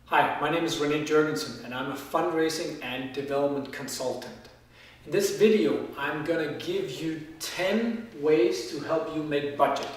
Hi, my name is René Jurgensen and I'm a fundraising and development consultant. In this video, I'm going to give you 10 ways to help you make budget.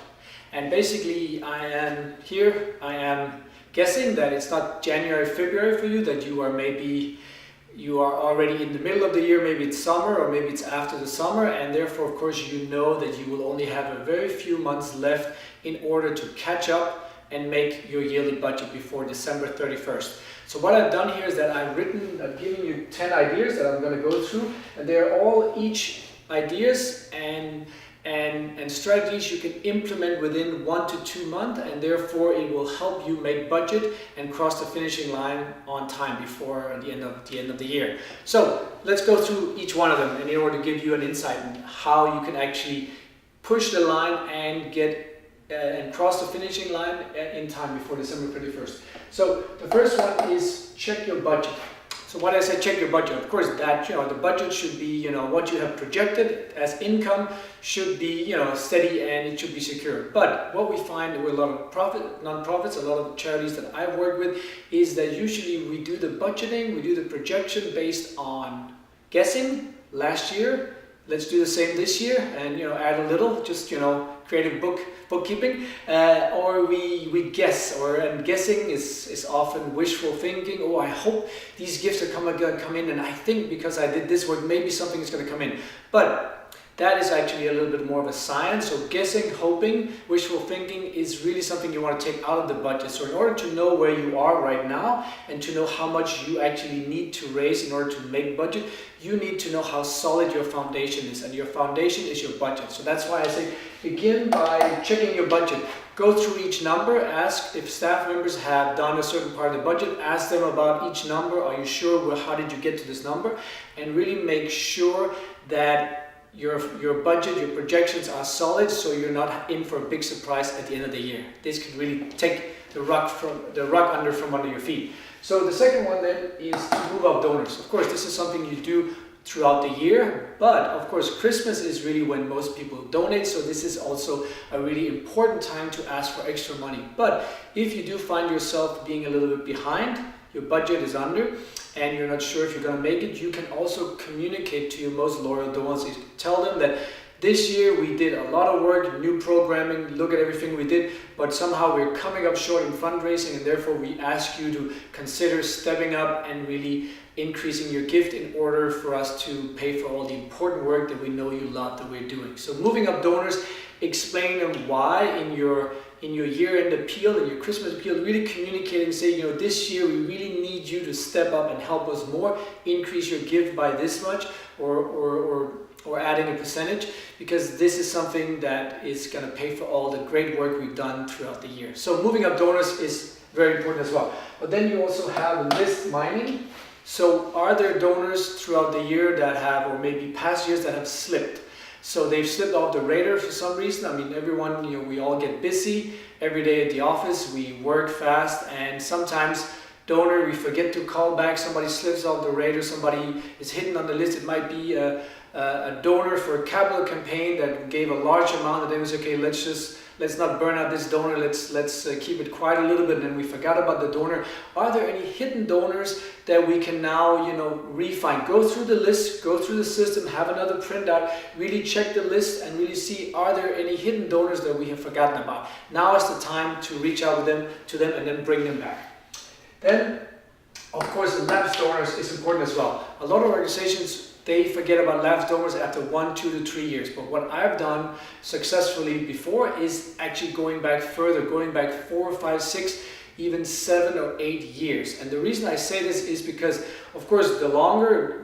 And basically, I am guessing that it's not January, February for you, that you are already in the middle of the year, maybe it's summer or maybe it's after the summer, and therefore, of course, you know that you will only have a very few months left in order to catch up and make your yearly budget before December 31st. So what I've done here is that I've given you 10 ideas that I'm going to go through, and they're all each ideas and strategies you can implement within 1 to 2 months, and therefore it will help you make budget and cross the finishing line on time before the end of the year. So let's go through each one of them in order to give you an insight on how you can actually push the line and and cross the finishing line in time before December 31st. So the first one is check your budget. So when I say check your budget, of course that, the budget should be, what you have projected as income should be, steady and it should be secure. But what we find with a lot of non-profits, a lot of charities that I've worked with, is that usually we do the budgeting, we do the projection based on guessing last year. Let's do the same this year and add a little, just creative bookkeeping, or we guess, and guessing is often wishful thinking. Oh, I hope these gifts are going to come in, and I think because I did this work, maybe something is going to come in. But that is actually a little bit more of a science. So guessing, hoping, wishful thinking is really something you want to take out of the budget. So in order to know where you are right now and to know how much you actually need to raise in order to make budget, you need to know how solid your foundation is, and your foundation is your budget. So that's why I say begin by checking your budget. Go through each number, ask if staff members have done a certain part of the budget, ask them about each number. Are you sure? Well, how did you get to this number? And really make sure that your budget, your projections are solid, so you're not in for a big surprise at the end of the year. This could really take the rug from under your feet. So the second one then is to move up donors. Of course, this is something you do throughout the year, but of course Christmas is really when most people donate, so this is also a really important time to ask for extra money. But if you do find yourself being a little bit behind, your budget is under, and you're not sure if you're going to make it, you can also communicate to your most loyal donors. You tell them that this year we did a lot of work, new programming, look at everything we did, but somehow we're coming up short in fundraising, and therefore we ask you to consider stepping up and really increasing your gift in order for us to pay for all the important work that we know you love that we're doing. So moving up donors, explain them why in your year-end appeal and your Christmas appeal, really communicating, say, this year we really need you to step up and help us more, increase your gift by this much, or adding a percentage, because this is something that is going to pay for all the great work we've done throughout the year. So moving up donors is very important as well. But then you also have list mining. So are there donors throughout the year that have, or maybe past years, that have slipped? So they've slipped off the radar for some reason. I mean, everyone, we all get busy every day at the office. We work fast, and sometimes donor, we forget to call back. Somebody slips off the radar. Somebody is hidden on the list. It might be a donor for a capital campaign that gave a large amount, and then was okay. Let's not burn out this donor. Let's keep it quiet a little bit, and then we forgot about the donor. Are there any hidden donors that we can now, refine? Go through the list, go through the system, have another printout, really check the list and really see, are there any hidden donors that we have forgotten about? Now is the time to reach out to them and then bring them back. Then, of course, lapsed donors is important as well. A lot of organizations, they forget about lapsed donors after 1, 2 to 3 years. But what I've done successfully before is actually going back further, going back 4, 5, 6, even 7 or 8 years. And the reason I say this is because, of course, the longer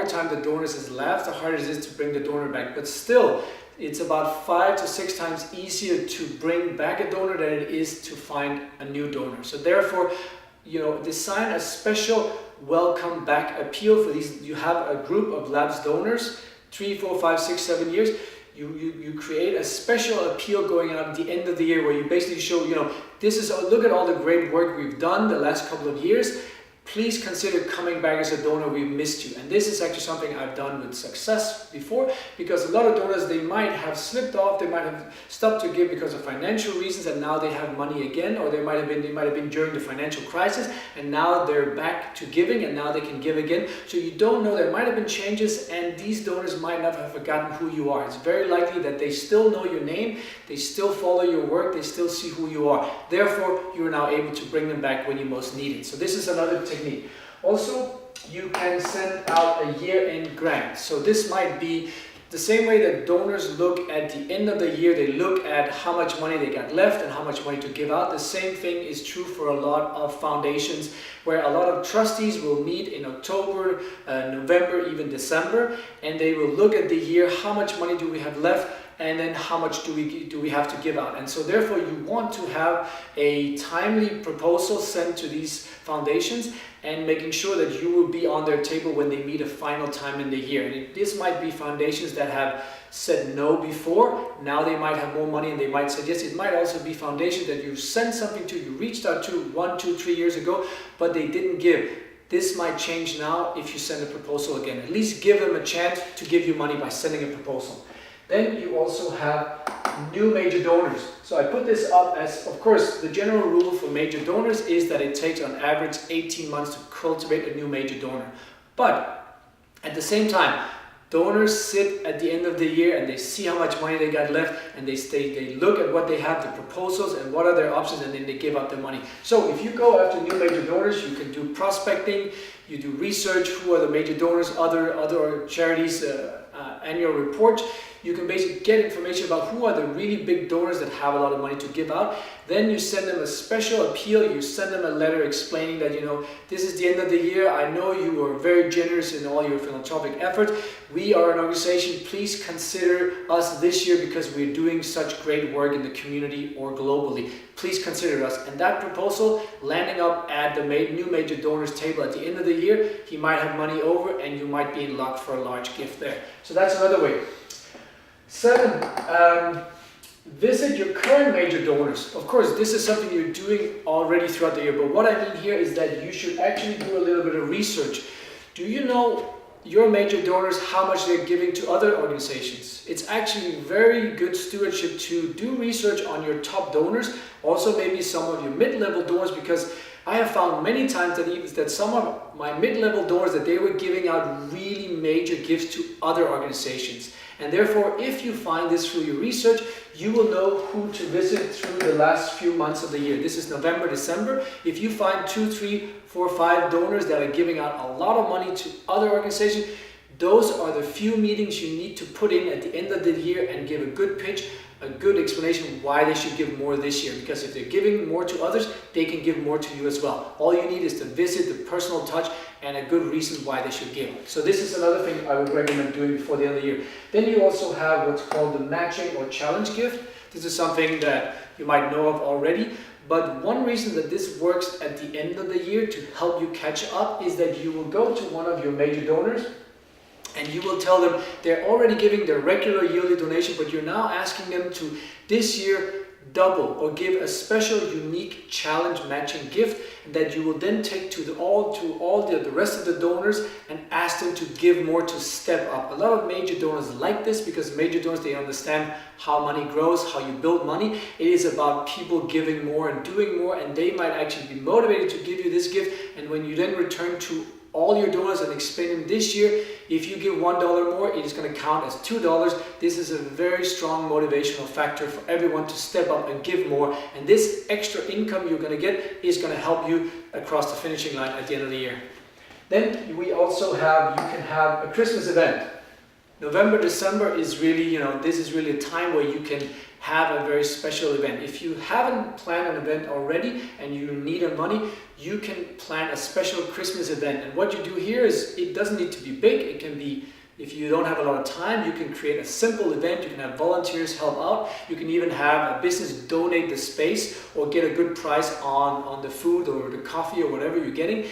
time the donors has lapsed, the harder it is to bring the donor back. But still, it's about 5 to 6 times easier to bring back a donor than it is to find a new donor. So therefore, design a special welcome back appeal for these. You have a group of lapsed donors, 3, 4, 5, 6, 7 years. You create a special appeal going out at the end of the year where you basically show, look at all the great work we've done the last couple of years. please consider coming back as a donor. We missed you. And this is actually something I've done with success before, because a lot of donors, they might have slipped off, they might have stopped to give because of financial reasons, and now they have money again, or they might have been during the financial crisis, and now they're back to giving, and now they can give again. So you don't know, there might have been changes, and these donors might not have forgotten who you are. It's very likely that they still know your name, they still follow your work, they still see who you are. Therefore, you are now able to bring them back when you most need it. So this is another technique. Also, you can send out a year-end grant. So this might be the same way that donors look at the end of the year. They look at how much money they got left and how much money to give out. The same thing is true for a lot of foundations, where a lot of trustees will meet in October, November, even December, and they will look at the year, how much money do we have left, and then how much do we have to give out. And so therefore you want to have a timely proposal sent to these foundations, and making sure that you will be on their table when they meet a final time in the year. And this might be foundations that have said no before, now they might have more money and they might say yes. It might also be foundations that you sent something to, you reached out to 1, 2, 3 years ago, but they didn't give. This might change now if you send a proposal again. At least give them a chance to give you money by sending a proposal. Then you also have new major donors. So I put this up as, of course, the general rule for major donors is that it takes on average 18 months to cultivate a new major donor. But at the same time, donors sit at the end of the year and they see how much money they got left, and they look at what they have, the proposals, and what are their options, and then they give out their money. So if you go after new major donors, you can do prospecting, you do research, who are the major donors, other charities, annual report. You can basically get information about who are the really big donors that have a lot of money to give out. Then you send them a special appeal, you send them a letter explaining that, this is the end of the year, I know you are very generous in all your philanthropic efforts. We are an organization, please consider us this year because we're doing such great work in the community or globally. Please consider us. And that proposal landing up at the new major donors table at the end of the year, he might have money over and you might be in luck for a large gift there. So that's another way. 7, visit your current major donors. Of course, this is something you're doing already throughout the year, but what I mean here is that you should actually do a little bit of research. Do you know your major donors, how much they're giving to other organizations? It's actually very good stewardship to do research on your top donors, also maybe some of your mid-level donors, because I have found many times that some of my mid-level donors, that they were giving out really major gifts to other organizations. And therefore, if you find this through your research, you will know who to visit through the last few months of the year. This is November, December. If you find 2, 3, 4, 5 donors that are giving out a lot of money to other organizations, those are the few meetings you need to put in at the end of the year and give a good pitch, a good explanation why they should give more this year. Because if they're giving more to others, they can give more to you as well. All you need is to visit, the personal touch, and a good reason why they should give. So this is another thing I would recommend doing before the end of the year. Then you also have what's called the matching or challenge gift. This is something that you might know of already. But one reason that this works at the end of the year to help you catch up is that you will go to one of your major donors and you will tell them they're already giving their regular yearly donation, but you're now asking them to this year double or give a special unique challenge matching gift that you will then take to all the rest of the donors and ask them to give more, to step up. A lot of major donors like this because major donors, they understand how money grows, how you build money. It is about people giving more and doing more, and they might actually be motivated to give you this gift. And when you then return to all your donors and explain them this year, if you give $1 more, it is going to count as $2. This is a very strong motivational factor for everyone to step up and give more. And this extra income you're going to get is going to help you across the finishing line at the end of the year. Then we also have, you can have a Christmas event. November, December is really, this is really a time where you can have a very special event. If you haven't planned an event already and you need money, you can plan a special Christmas event. And what you do here is, it doesn't need to be big. It can be, if you don't have a lot of time, you can create a simple event. You can have volunteers help out. You can even have a business donate the space or get a good price on the food or the coffee or whatever you're getting.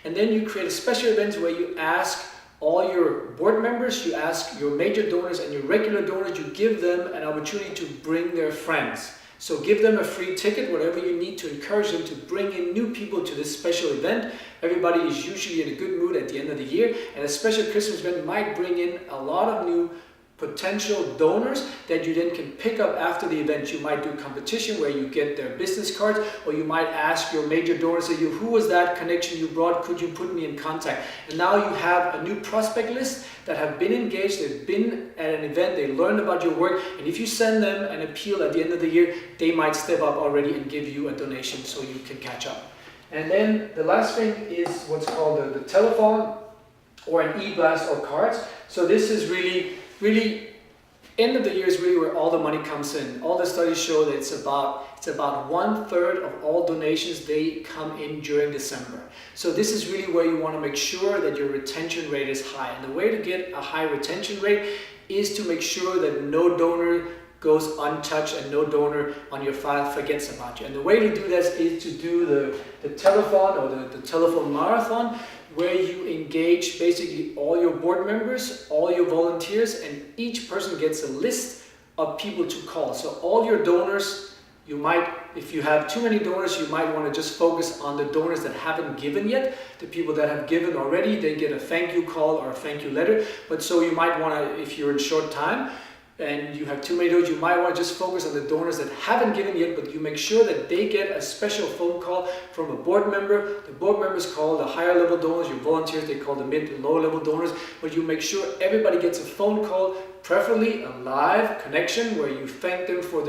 And then you create a special event where you ask all your board members, you ask your major donors and your regular donors, you give them an opportunity to bring their friends. So give them a free ticket, whatever you need to encourage them to bring in new people to this special event. Everybody is usually in a good mood at the end of the year, and a special Christmas event might bring in a lot of new potential donors that you then can pick up after the event. You might do a competition where you get their business cards, or you might ask your major donors, say, who was that connection you brought? Could you put me in contact? And now you have a new prospect list that have been engaged, they've been at an event, they learned about your work, and if you send them an appeal at the end of the year, they might step up already and give you a donation so you can catch up. And then the last thing is what's called the telephone or an e-blast or cards. So this is really end of the year is really where all the money comes in. All the studies show that it's about 1/3 of all donations, they come in during December. So this is really where you want to make sure that your retention rate is high. And the way to get a high retention rate is to make sure that no donor goes untouched and no donor on your file forgets about you. And the way to do this is to do the telephone or the telephone marathon, where you engage basically all your board members, all your volunteers, and each person gets a list of people to call. So all your donors, you might, if you have too many donors, you might want to just focus on the donors that haven't given yet. The people that have given already, they get a thank you call or a thank you letter. But so you might want to, if you're in short time, and you have too many donors, you might want to just focus on the donors that haven't given yet, but you make sure that they get a special phone call from a board member. The board members call the higher level donors, your volunteers, they call the mid and lower level donors, but you make sure everybody gets a phone call, preferably a live connection where you thank them for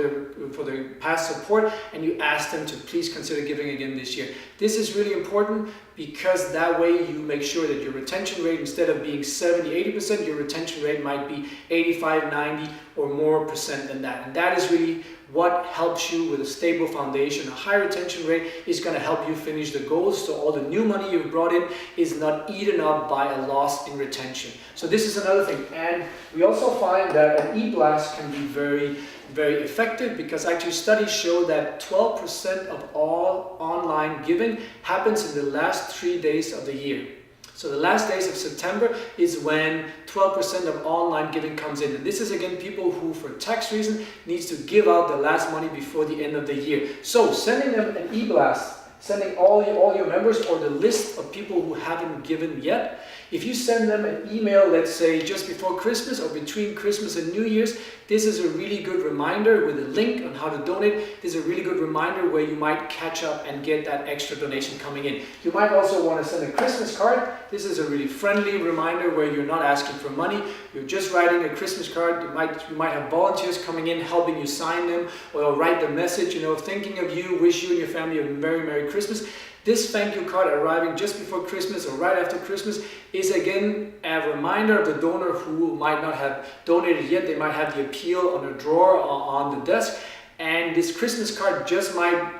their past support and you ask them to please consider giving again this year. This is really important because that way you make sure that your retention rate, instead of being 70-80%, your retention rate might be 85-90 or more percent than that. And that is really what helps you with a stable foundation. A high retention rate is going to help you finish the goals, so all the new money you've brought in is not eaten up by a loss in retention. So this is another thing. And we also find that an e-blast can be very effective, because actually studies show that 12% of all online giving happens in the last 3 days of the year. So the last days of September is when 12% of online giving comes in. And this is again people who for tax reason needs to give out the last money before the end of the year. So sending them an e-blast, sending all your members or the list of people who haven't given yet. If you send them an email, let's say just before Christmas or between Christmas and New Year's, this is a really good reminder with a link on how to donate. This is a really good reminder where you might catch up and get that extra donation coming in. You might also want to send a Christmas card. This is a really friendly reminder where you're not asking for money. You're just writing a Christmas card. You might have volunteers coming in helping you sign them, or write the message, thinking of you, wish you and your family a very Merry Christmas. This thank you card arriving just before Christmas or right after Christmas is again a reminder of the donor who might not have donated yet. They might have the appeal on a drawer or on the desk, and this Christmas card just might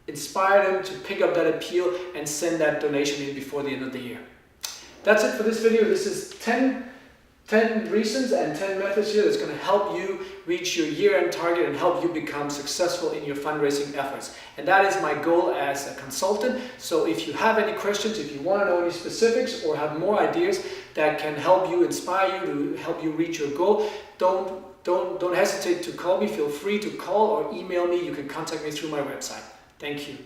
inspire them to pick up that appeal and send that donation in before the end of the year. That's it for this video. This is 10 reasons and 10 methods here that's going to help you reach your year-end target and help you become successful in your fundraising efforts. And that is my goal as a consultant. So if you have any questions, if you want to know any specifics or have more ideas that can help you, inspire you, to help you reach your goal, don't hesitate to call me. Feel free to call or email me. You can contact me through my website. Thank you.